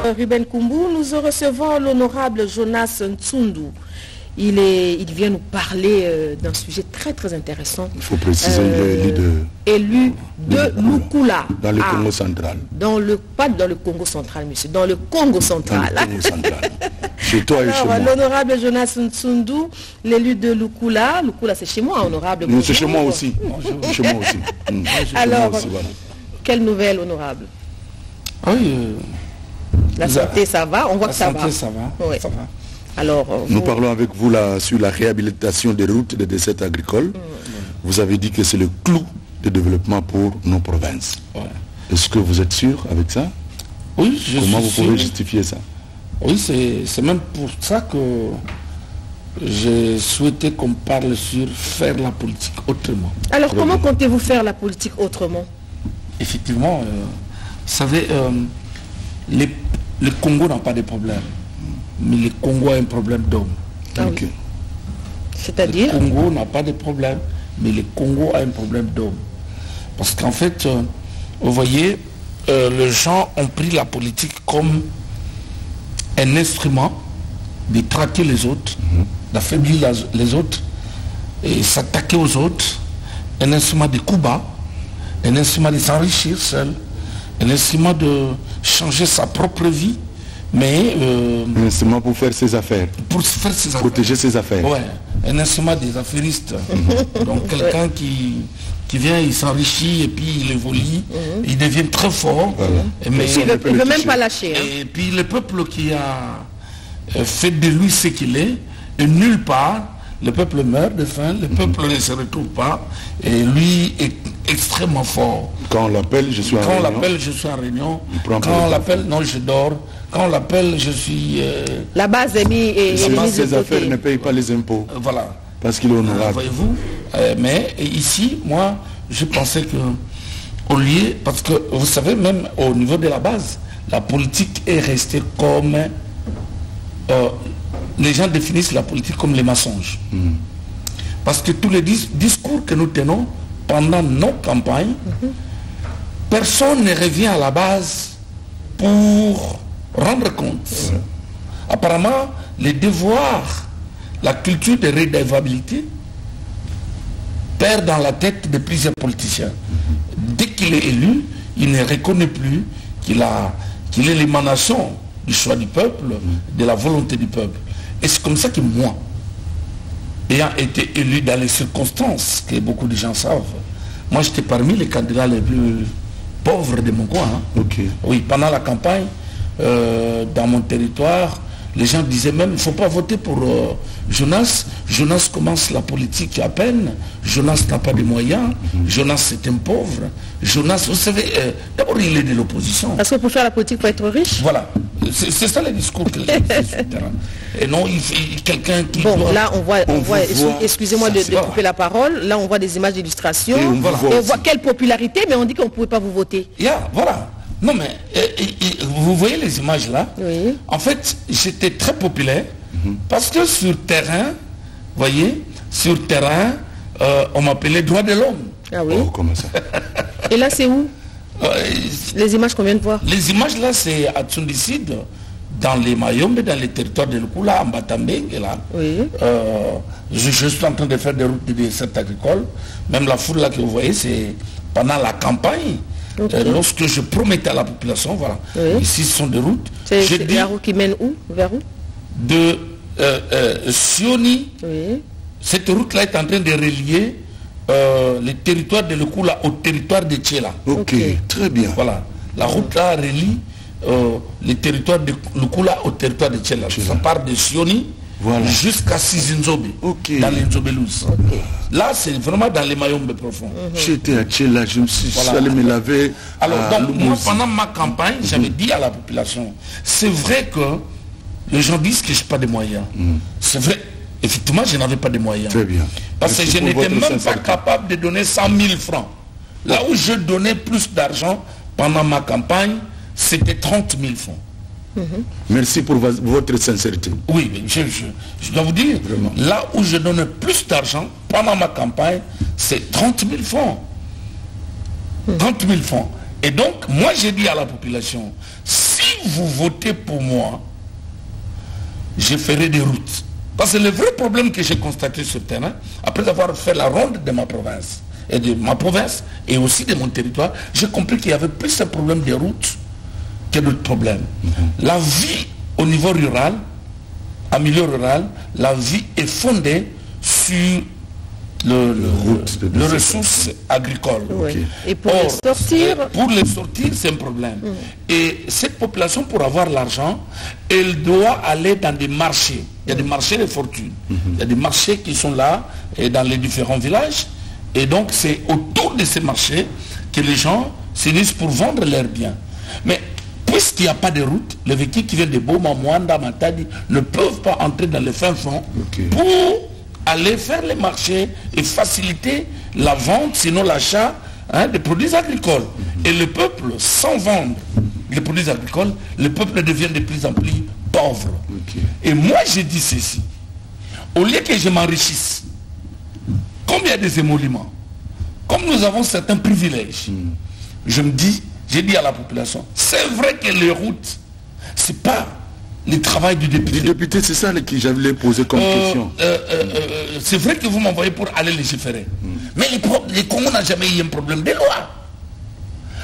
Ruben Kumbu, nous recevons l'honorable Jonas Ntsundu. Il vient nous parler d'un sujet très très intéressant. Il faut préciser, élu de Lukula. Dans le Congo central. Pas dans le Congo central, monsieur, dans le Congo central. Dans le Congo central. Chez toi et chez moi. L'honorable Jonas Ntsundu, l'élu de Lukula. Lukula, c'est chez moi, honorable. Non, c'est chez moi aussi. Chez moi aussi. Alors, quelle nouvelle, honorable? Oui. La santé, ça va? On voit que ça va. La santé, ça va. Oui. Ça va. Alors, nous parlons avec vous là sur la réhabilitation des routes de dessertes agricoles. Vous avez dit que c'est le clou de développement pour nos provinces. Ouais. Est-ce que vous êtes sûr avec ça? Oui, je Comment suis vous pouvez sûr. justifier ça? Oui, c'est même pour ça que j'ai souhaité qu'on parle sur faire la politique autrement. Alors, comment comptez-vous faire la politique autrement? Effectivement, vous savez, le Congo n'a pas de problème. Mais le Congo a un problème d'homme. Ah oui. C'est-à-dire? Le Congo n'a pas de problème, mais le Congo a un problème d'homme. Parce qu'en fait, vous voyez, les gens ont pris la politique comme un instrument de traquer les autres, d'affaiblir les autres et s'attaquer aux autres, un instrument de coup bas, un instrument de s'enrichir seul, un instrument de changer sa propre vie. Mais un instrument pour faire ses affaires. Pour faire ses affaires. Protéger ses affaires. Ouais, un instrument des affairistes. Donc quelqu'un qui vient, il s'enrichit et puis il évolue, il devient très fort. Voilà. Mais il ne veut même pas lâcher. Et puis le peuple qui a fait de lui ce qu'il est, et nulle part, le peuple meurt de faim, le peuple ne se retrouve pas, et lui est extrêmement fort. Quand on l'appelle, je suis en réunion. Quand on l'appelle, je suis en réunion. Quand on l'appelle, non, je dors. Quand on l'appelle, je suis... La base est mise ses affaires ne payent pas les impôts. Voilà. Parce qu'il est honorable. Voyez-vous, mais ici, moi, je pensais que, au lieu... Parce que, vous savez, même au niveau de la base, la politique est restée comme... les gens définissent la politique comme les mensonges. Parce que tous les discours que nous tenons pendant nos campagnes, personne ne revient à la base pour rendre compte. Apparemment, les devoirs, la culture de redevabilité perd dans la tête de plusieurs politiciens. Dès qu'il est élu, il ne reconnaît plus qu'il est l'émanation du choix du peuple, de la volonté du peuple. Et c'est comme ça que moi, ayant été élu dans les circonstances que beaucoup de gens savent, moi j'étais parmi les candidats les plus pauvres de mon coin. Oui, pendant la campagne, dans mon territoire, les gens disaient même, il ne faut pas voter pour Jonas. Jonas commence la politique à peine. Jonas n'a pas de moyens. Jonas c'est un pauvre. Jonas, vous savez, d'abord il est de l'opposition. Parce que pour faire la politique, il faut être riche. Voilà. C'est ça le discours que les gens font sur le terrain. Et non, quelqu'un qui... Bon, là on voit excusez-moi de couper la parole, là on voit des images d'illustration. Et on voit quelle popularité, mais on dit qu'on ne pouvait pas vous voter. Voilà. Non mais, vous voyez les images là? Oui. En fait, j'étais très populaire parce que sur terrain, vous voyez, sur terrain, on m'appelait droit de l'homme. Ah oui? Oh, comment ça? Et là c'est où? Les images qu'on vient de voir. Les images là c'est à Tsundicide, dans les Mayombe, dans les territoires de Lukula, en Batambeng, là. Oui. Je suis en train de faire des routes de dessertes agricoles. Même la foule là que vous voyez, c'est pendant la campagne. Lorsque je promettais à la population, voilà, ici ce sont des routes. C'est la route qui mène où? Vers où? De Sioni. Cette route-là est en train de relier les territoires de Lukula au territoire de Tchela. Ok, très bien. Voilà, la route-là relie les territoires de Lukula au territoire de Tchela. Ça part de Sioni jusqu'à Sizinzobe, dans les Nzobelous. Là, c'est vraiment dans les Mayombe profonds. J'étais à Tchela, je me suis allé me laver. Alors, donc, moi, pendant ma campagne, j'avais dit à la population, c'est vrai que les gens disent que je n'ai pas de moyens. C'est vrai, effectivement, je n'avais pas de moyens. Très bien. Parce que je n'étais même pas capable de donner 100 000 francs. Là où je donnais plus d'argent pendant ma campagne, c'était 30 000 francs. Merci pour votre sincérité. Oui, mais je dois vous dire, là où je donne plus d'argent pendant ma campagne, c'est 30 000 francs. 30 000 francs. Et donc, moi j'ai dit à la population, si vous votez pour moi, je ferai des routes. Parce que le vrai problème que j'ai constaté sur le terrain, après avoir fait la ronde de ma province, et aussi de mon territoire, j'ai compris qu'il y avait plus de problèmes de routes que d'autres problèmes. La vie au niveau rural, en milieu rural, la vie est fondée sur le ressources agricoles. Oui. Et pour les sortir... Pour les sortir, c'est un problème. Et cette population, pour avoir l'argent, elle doit aller dans des marchés. Il y a des marchés de fortune. Il y a des marchés qui sont là, et dans les différents villages. Et donc, c'est autour de ces marchés que les gens s'unissent pour vendre leurs biens. Mais puisqu'il n'y a pas de route, les véhicules qui viennent de Boma, Mwanda, Matadi ne peuvent pas entrer dans le fin fond pour aller faire les marchés et faciliter la vente, sinon l'achat des produits agricoles. Et le peuple, sans vendre les produits agricoles, le peuple devient de plus en plus pauvre. Et moi, je dis ceci. Au lieu que je m'enrichisse, comme il y a des émoluments, comme nous avons certains privilèges, j'ai dit à la population, c'est vrai que les routes, c'est pas le travail du député. Le député, c'est ça que j'avais posé comme question. C'est vrai que vous m'envoyez pour aller légiférer. Mais les Congos n'ont jamais eu un problème de loi.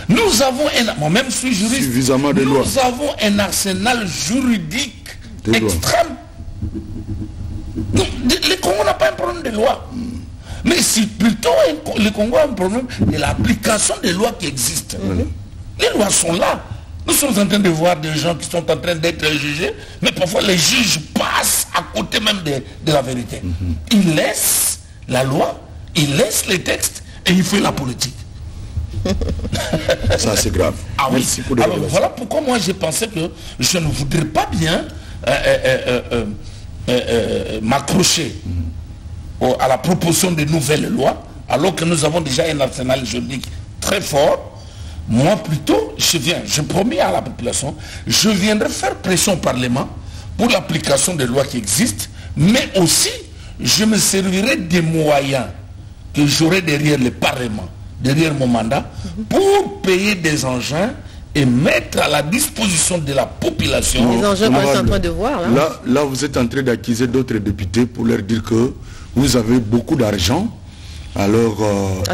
Nous avons moi-même je suis juriste. Suffisamment de lois. Nous avons un arsenal juridique extrême. Donc, les Congos n'ont pas un problème de loi. Mais si plutôt le Congo a un problème de l'application des lois qui existent. Les lois sont là. Nous sommes en train de voir des gens qui sont en train d'être jugés, mais parfois les juges passent à côté même de la vérité. Ils laissent la loi, ils laissent les textes et ils font la politique. Ça c'est grave. Ah oui. Alors, voilà pourquoi moi j'ai pensé que je ne voudrais pas bien m'accrocher à la proposition de nouvelles lois, alors que nous avons déjà un arsenal juridique très fort. Moi plutôt, je promets à la population, je viendrai faire pression au Parlement pour l'application des lois qui existent, mais aussi je me servirai des moyens que j'aurai derrière le Parlement, derrière mon mandat, pour payer des engins et mettre à la disposition de la population. Les engins qu'on est en train de voir. Là, vous êtes en train d'accuser d'autres députés pour leur dire que vous avez beaucoup d'argent, alors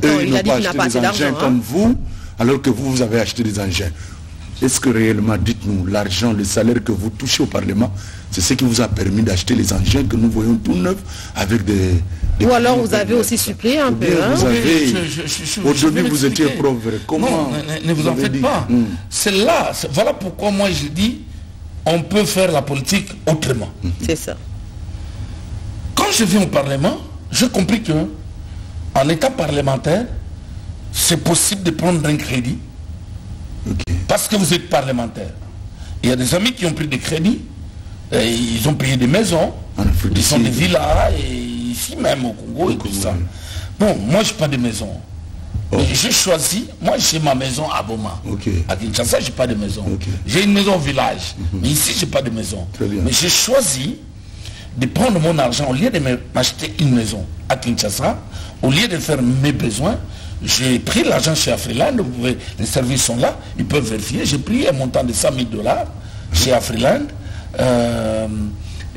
eux, ils n'ont pas acheté des engins comme vous, alors que vous avez acheté des engins. Est-ce que réellement, dites-nous, l'argent, le salaire que vous touchez au Parlement, c'est ce qui vous a permis d'acheter les engins que nous voyons tout neufs avec des ou alors vous avez aussi suppléé un peu. Vous avez, au début, vous étiez pauvre. Comment? Non, ne vous en faites pas. C'est là, voilà pourquoi moi je dis, on peut faire la politique autrement. C'est ça. Quand je viens au Parlement, j'ai compris que, en état parlementaire, c'est possible de prendre un crédit parce que vous êtes parlementaire. Il y a des amis qui ont pris des crédits, et ils ont payé des maisons, ils ont des villas, et ici même au Congo et tout ça. Bon, moi je n'ai pas de maison. J'ai choisi, moi j'ai ma maison à Boma. À Kinshasa, je n'ai pas de maison. J'ai une maison au village, mais ici je n'ai pas de maison. Mais j'ai choisi de prendre mon argent, au lieu de m'acheter une maison à Kinshasa, au lieu de faire mes besoins, j'ai pris l'argent chez Afriland, les services sont là, ils peuvent vérifier. J'ai pris un montant de 100 000 $ chez Afriland.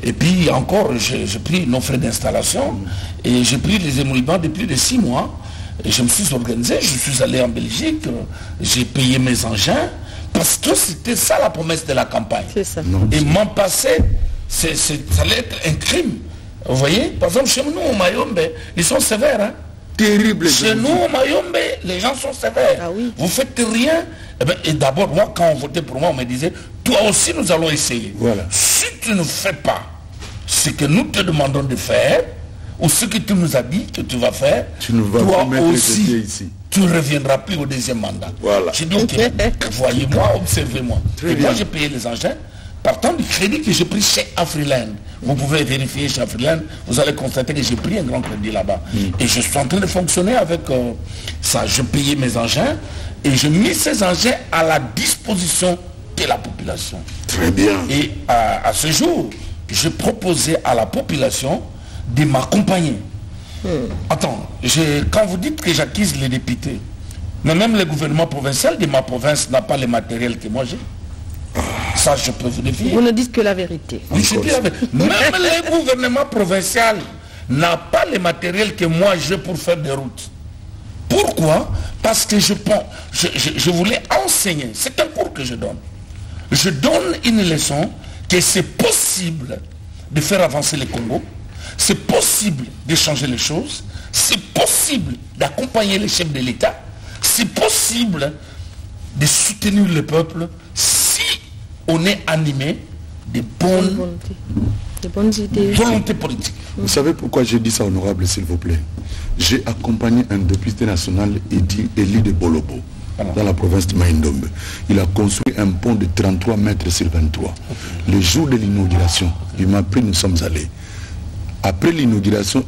Et puis encore, j'ai pris nos frais d'installation et j'ai pris les émoluments de plus de 6 mois. Et je me suis organisé, je suis allé en Belgique, j'ai payé mes engins, parce que c'était ça la promesse de la campagne. Ça. Et m'en passer, ça allait être un crime. Vous voyez, par exemple, chez nous au Mayombe, ils sont sévères. Hein? Terrible. Chez nous au Mayombe, les gens sont sévères. Ah oui. Vous faites rien. Et d'abord, moi, quand on votait pour moi, on me disait, toi aussi, nous allons essayer. Voilà. Si tu ne fais pas ce que nous te demandons de faire, ou ce que tu nous as dit que tu vas faire, tu ne vas toi pas aussi, ici. Tu ne reviendras plus au deuxième mandat. Voilà. J'ai dit, ok, voyez-moi, observez-moi. Et moi, j'ai payé les engins, partant du crédit que j'ai pris chez Afriland. Vous pouvez vérifier chez Afriland, vous allez constater que j'ai pris un grand crédit là-bas. Et je suis en train de fonctionner avec ça. Je payais mes engins et je mis ces engins à la disposition de la population. Très bien. Et à ce jour, je proposais à la population de m'accompagner. Attends, quand vous dites que j'accuse les députés, mais même le gouvernement provincial de ma province n'a pas le matériel que moi j'ai. Ça, je peux vous défier. Vous ne dites que la vérité. Oui, je dis la vérité. Même le gouvernement provincial n'a pas le matériel que moi j'ai pour faire des routes. Pourquoi? Parce que je voulais enseigner. C'est un cours que je donne. Je donne une leçon que c'est possible de faire avancer le Congo. C'est possible de changer les choses. C'est possible d'accompagner les chefs de l'État. C'est possible de soutenir le peuple si on est animé de bonnes idées. Volonté politique. Vous savez pourquoi j'ai dit ça, honorable, s'il vous plaît? J'ai accompagné un député national, Eli de Bolobo, dans la province de Maïndombe. Il a construit un pont de 33 mètres sur 23. Le jour de l'inauguration, il m'a pris, nous sommes allés. Après l'inauguration,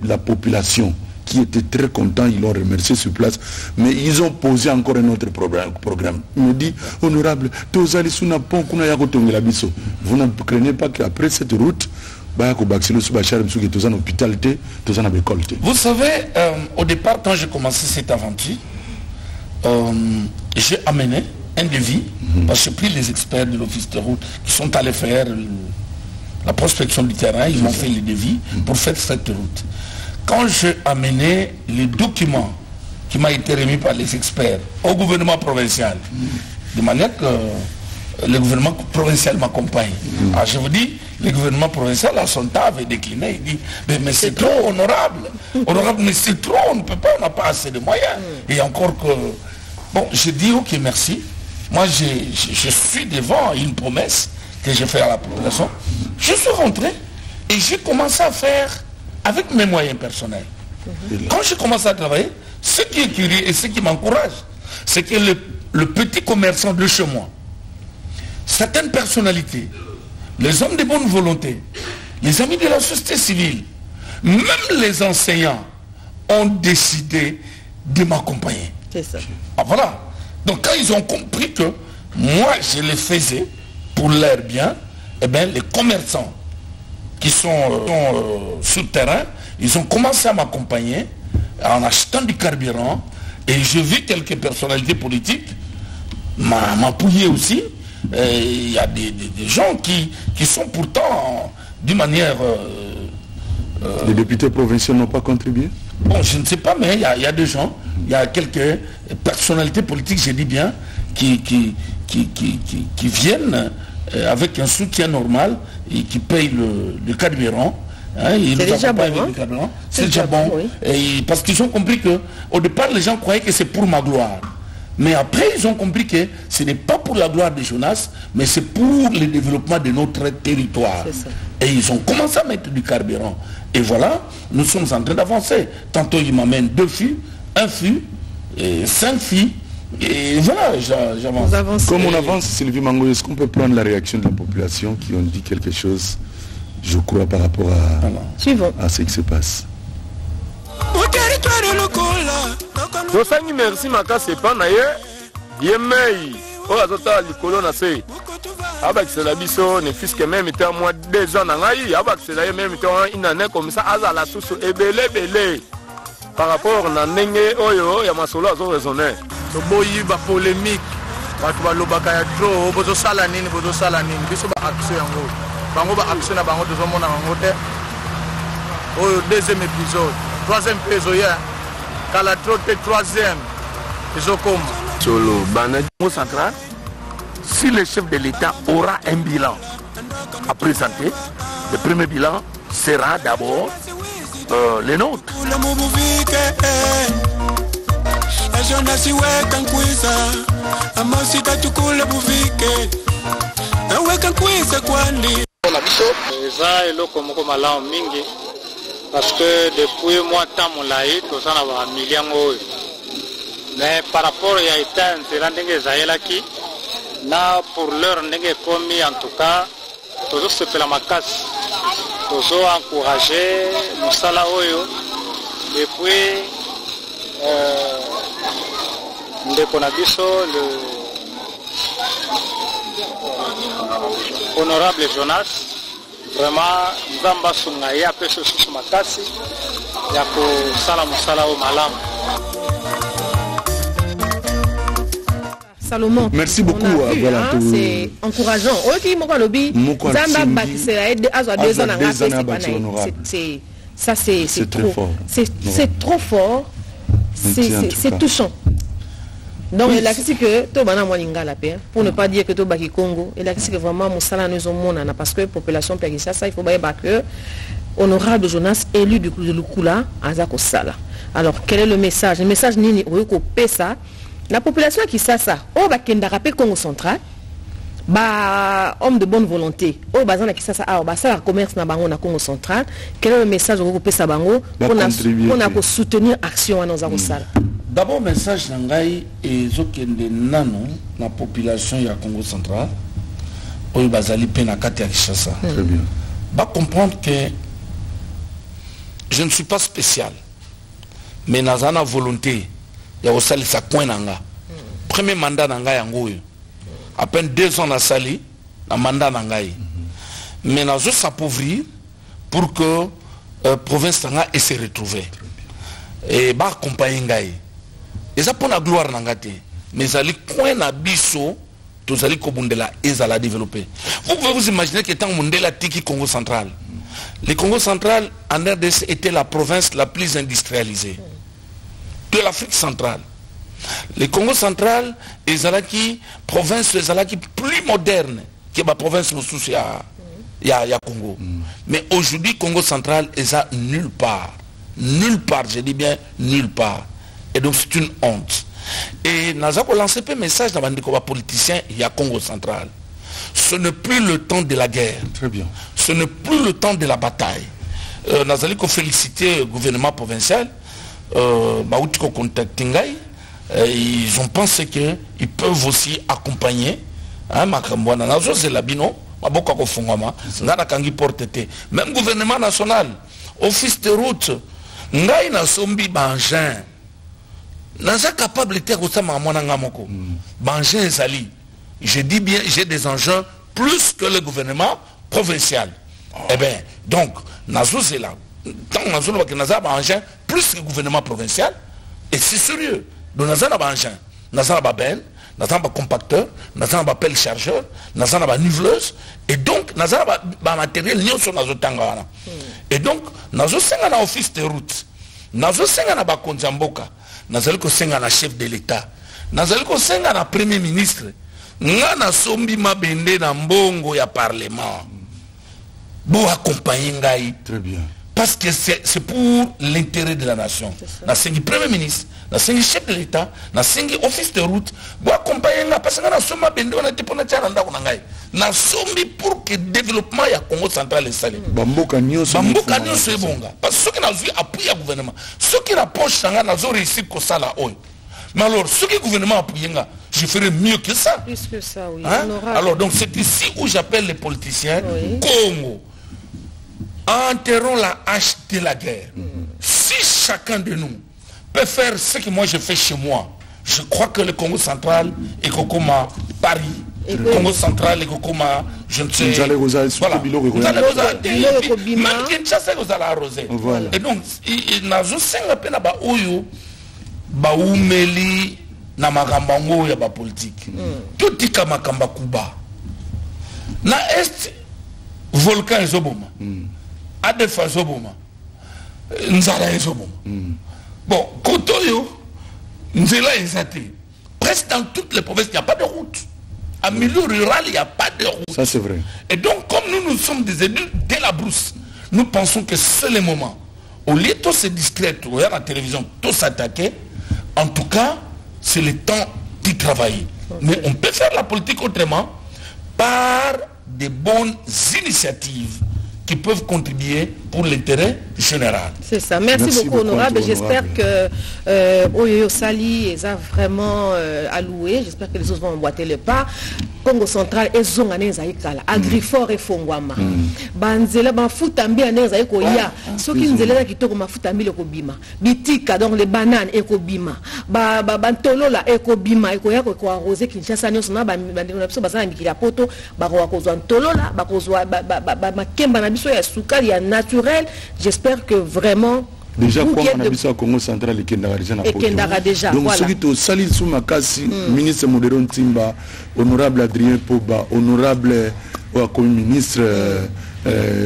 la population qui était très content, ils l'ont remercié sur place, mais ils ont posé encore un autre programme. Il me dit, honorable, vous ne craignez pas qu'après cette route, vous savez, au départ, quand j'ai commencé cette aventure, j'ai amené un devis, parce que j'ai pris les experts de l'office de route qui sont allés faire la prospection du terrain, ils m'ont fait les devis pour faire cette route. Quand j'ai amené les documents qui m'ont été remis par les experts au gouvernement provincial, de manière que le gouvernement provincial m'accompagne. Alors je vous dis, le gouvernement provincial à son temps avait décliné, il dit, mais c'est trop honorable, mais c'est trop, on ne peut pas, on n'a pas assez de moyens. Et encore que, bon, je dis ok, merci. Moi, je suis devant une promesse que j'ai faite à la population. Je suis rentré et j'ai commencé à faire avec mes moyens personnels. Quand j'ai commencé à travailler, ce qui est curieux et ce qui m'encourage, c'est que le petit commerçant de chez moi, certaines personnalités, les hommes de bonne volonté, les amis de la société civile, même les enseignants ont décidé de m'accompagner. C'est ça. Ah, voilà. Donc quand ils ont compris que moi je les faisais pour leur bien, eh bien les commerçants qui sont sur le terrain, ils ont commencé à m'accompagner en achetant du carburant, et j'ai vu quelques personnalités politiques m'appuyer aussi. Il y a des gens qui sont pourtant d'une manière... Les députés provinciaux n'ont pas contribué? Bon, je ne sais pas, mais il y a des gens, il y a quelques personnalités politiques, je dis bien, qui viennent avec un soutien normal et qui payent le carburant. Hein, c'est déjà bon. C'est déjà bon. Oui. Et parce qu'ils ont compris que, au départ, les gens croyaient que c'est pour ma gloire. Mais après, ils ont compris que ce n'est pas pour la gloire de Jonas, mais c'est pour le développement de notre territoire. Et ils ont commencé à mettre du carburant. Et voilà, nous sommes en train d'avancer. Tantôt, ils m'amènent 2 filles, 1 fille, et 5 filles. Et voilà, j'avance. Comme on avance, Sylvie Mango, est-ce qu'on peut prendre la réaction de la population qui ont dit quelque chose, je crois, par rapport à ce qui se passe? Tosangi merci makasi epa na ye yemei oyo azotala likolo na se abakisela biso ne fiske même te moi 2 ans na ngai abakisela ye même te une année comme ça azala susu ebele par rapport na ndenge oyo ya masolo azo raisonner toboyi ba polémique bato balobaka ya trop bozosala nini biso ba action yango bango ba action na bango tozomona bango te oyo 2e épisode 3e épisode ya kala trop te 3e ezokoma solo banadi central. Si le chef de l'État aura un bilan à présenter, le premier bilan sera d'abord le nôtre. Parce que depuis moi temps mon laïc tout ça n'a pas millions. Mais par rapport à l'état ndenge zayelaki na pour leur ndenge commis en tout cas toujours se fait la macasse toujours encourager musala oyo et puis ndeko na biso le honorable Jonas vraiment nzamba sunga ya peso susu makasi ya kusala musala o malamu. Salomon. Merci beaucoup. Voilà, c'est encourageant. Ça, c'est trop fort. C'est trop fort. C'est touchant. Donc, il a dit que pour ne pas dire que Tobaki Congo, il a dit que vraiment, parce que la population ça, il faut que honorable Jonas élu du Lukula Azako Sala. Alors, quel est le message? Le message Nini ça. La population qui ça, au Bakenda rappé Congo central, homme de bonne volonté, au bazan qui ça, ça commerce na bango na Congo central. Quel est le message au ça bango pour soutenir action à nos Sala? D'abord, message nangai et zokende nano la population ya Congo central, au bazali penakati ya Kinshasa. Très bien. Va comprendre que je ne suis pas spécial, mais nazana volonté ya osali sa coin nanga. Premier mandat nanga yango à peine 2 ans na sali na mandat nangai. Mais nazo s'appauvrir pour que province nanga et se retrouver. Et ba accompagner ngai. Et ça pour la gloire nangate. Mais zali coin na biso to zali kobundela ezala développer. Vous pouvez vous imaginer que tant mondela tiki Congo central. Le Congo central en RDC était la province la plus industrialisée de l'Afrique centrale. Le Congo central est la province plus moderne que la province ya Congo. Mais aujourd'hui, Congo central est à nulle part. Nulle part, je dis bien nulle part. Et donc c'est une honte. Et nous avons lancé un message dans les politiciens, il y a Congo central. Ce n'est plus le temps de la guerre. Très bien. Ce n'est plus le temps de la bataille. Nous allons féliciter le gouvernement provincial. Ils ont pensé qu'ils peuvent aussi accompagner. Même gouvernement national, office de route, ngai na sombi bangin. Naza capable de bangin ezali. Je dis bien, j'ai des engins plus que le gouvernement provincial. Eh bien, donc, nazo c'est là. Tant nazo naza bangin plus que le gouvernement provincial, et c'est sérieux. Donc naza na bangin, naza na babel, naza na compacteur, naza na pelle chargeur, naza na niveleuse, et donc naza na matériel nyonso nazo tangana. Et donc, nazo senga na office de route, nazo senga na bakonzamboka, nazo ko senga na chef de l'État, nazo ko senga na premier ministre. Nga na sombi mabende na mbongo ya parlement. Bo accompagner ngai. Très bien. Parce que c'est pour l'intérêt de la nation. Na sengi premier ministre, na sengi chef de l'État, na sengi office de route, bo accompagner nga parce que na somba bende on a été pour na tchana ndako na ngai. Na sombi pour que développement ya Congo central est salé. Bamboka nyonso e bonga. Parce que ceux qui na vu appui ya gouvernement, ceux qui na poche nga na zo réussir ko sala oyo. Mais alors, ce que le gouvernement a appuyé, je ferai mieux que ça. Plus que ça, oui. Hein? Alors, donc, c'est ici où j'appelle les politiciens, oui. Congo, enterrons la hache de la guerre. Si chacun de nous peut faire ce que moi je fais chez moi, je crois que le Congo central est comme Paris. Le Congo central est comme, je ne sais... Voilà. Et donc, il n'a pas baumeli na makambango ya ba politique tutika makamba kuba na est volcan ezoboma adefa ezoboma nzala ezoboma bon kotoyo nzela ezate presque dans toutes les provinces il n'y a pas de route. En milieu rural il n'y a pas de route. Ça c'est vrai. Et donc comme nous sommes des élus dès la brousse, nous pensons que c'est le moment au lieu de se distraire, regarder la télévision, tout s'attaquer. En tout cas, c'est le temps d'y travailler. Okay. Mais on peut faire la politique autrement par des bonnes initiatives qui peuvent contribuer pour l'intérêt général. C'est ça. Merci beaucoup, honorable. J'espère que Oyoyo Sali les a vraiment alloué. J'espère que les autres vont emboîter le pas. Congo central et Zongane Zaïkala, Agrifort et Fongwama. Banzela, Banfoutambi, Anézaïko, ya. Ceux qui nous élèvent qui tournent Mafoutambi, le Kobima. Bitika, donc les bananes, Ekobima. Bantolola, Ekobima, Ekoyako, Arrosé, Kinshasa, Nyosona, Bazan, Mikilapoto, Baroakozo, Antolola, Bakozo, Makemba, Nabiso, Yasuka, il y a naturel. J'espère que vraiment déjà comme on a vu ça au Congo central et Kendara déjà donc ceux qui te salissent sous ma casse ministre Modéron Timba, honorable Adrien Poba, honorable ministre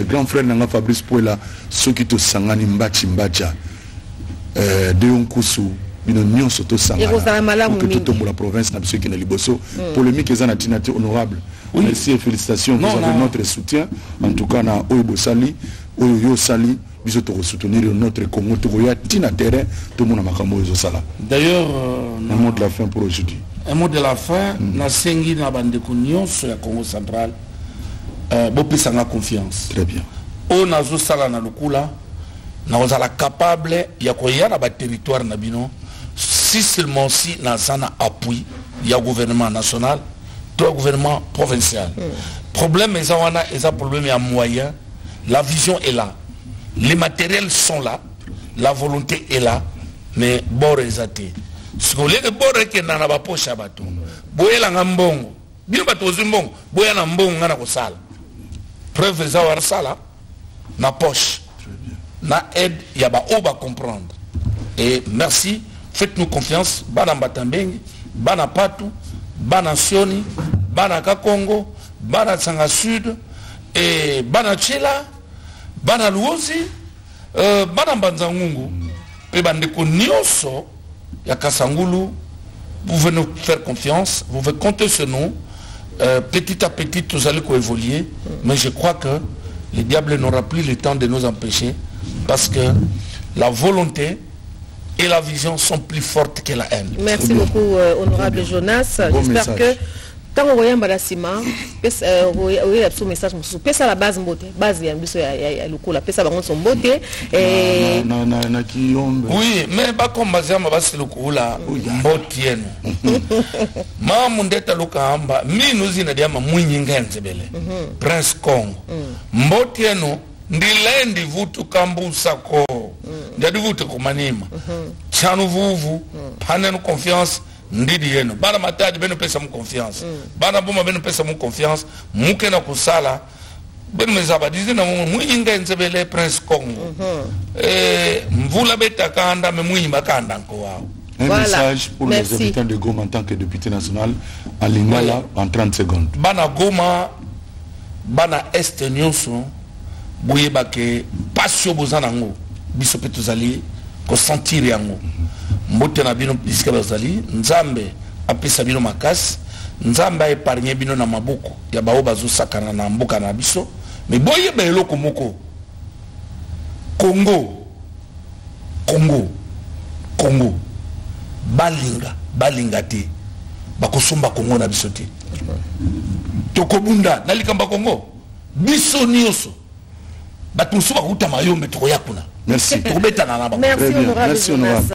grand frère Nanga Fabrice Pouela, ceux qui te sangani mbachi mbacha de Onkusu bino nyonso to sangana pour que tout la province n'a besoin qu'il liboso polémique et zanatinati honorable. Merci et félicitations, vous avez notre soutien en tout cas na Oyo Sali Oyo Sali biso to soutenir notre Congo to ya tina terrain tout monde makambo zo sala. D'ailleurs un mot de la fin pour aujourd'hui. Un mot de la fin na sengi na bande ko nyonso ya Congo central bopisa na confiance. Très bien. O nazo sala na lukula na ozala capable ya koya na ba territoire na bino si seulement si na sana appui ya gouvernement national to gouvernement provincial. Problème est un problème à moyen, la vision est là, les matériels sont là, la volonté est là, mais bord est athée. Ce qu'on est bord est qu'il n'a pas poche à bateau. Boye la ngambongo, bien bateau zimbong, boye la mbongo ngana ko sala. Preuve est avoir ça là, na poche, na aide, yaba oba comprendre. Et merci, faites-nous confiance, bana Mbatambeng, bana Patou, bana Sioni, bana Kakongo, bana Tsanga Sud, et bana Tchela, bana Luozi, bana Mbanzangungu, et bandeko Nyoso, Yaka Sangulu, vous pouvez nous faire confiance, vous pouvez compter sur nous. Petit à petit, nous allons évoluer, mais je crois que le diable n'aura plus le temps de nous empêcher, parce que la volonté et la vision sont plus fortes que la haine. Merci beaucoup, honorable Jonas. J'espère que tant qu'on voit Mbalassima, on a un message, pesa la base mbote, base ya biso ya lukula, pesa bango son mbote. Oui, mais pas comme bazama basi lukula mbote yenu. Ma mundeta lukamba, mi nuzina diama mwinyi ngenzebele. Prince Congo. Mbote yenu ndilendi vutu kambusa ko. Ndadi vutu kumanima. Chanu vuvu, panenu confiance. Ndidi yenu bana matadi beno pesa mu confiance bana boma beno pesa mu confiance muke na kusala beno mezaba dizina mwinga nzebele Prince Congo mvula beta kanda me mwimba kanda nko wao. Un message pour les habitants de Goma en tant que député national à Lingala en 30 secondes. Bana Goma bana est nyonso boyeba ke passion bozana ngo biso petuzali ko sentir yango. Mbote na bino piska bazali nzambe apesa bino makasi nzambe épargner bino na maboko ya bao bazo sakana na mboka na biso mais boye ba eloko moko Congo balinga te bakosomba Congo na biso te tokobunda nalikamba Congo biso nyoso batusuba kuta mayombe tokoya kuna. Merci. Merci honorable.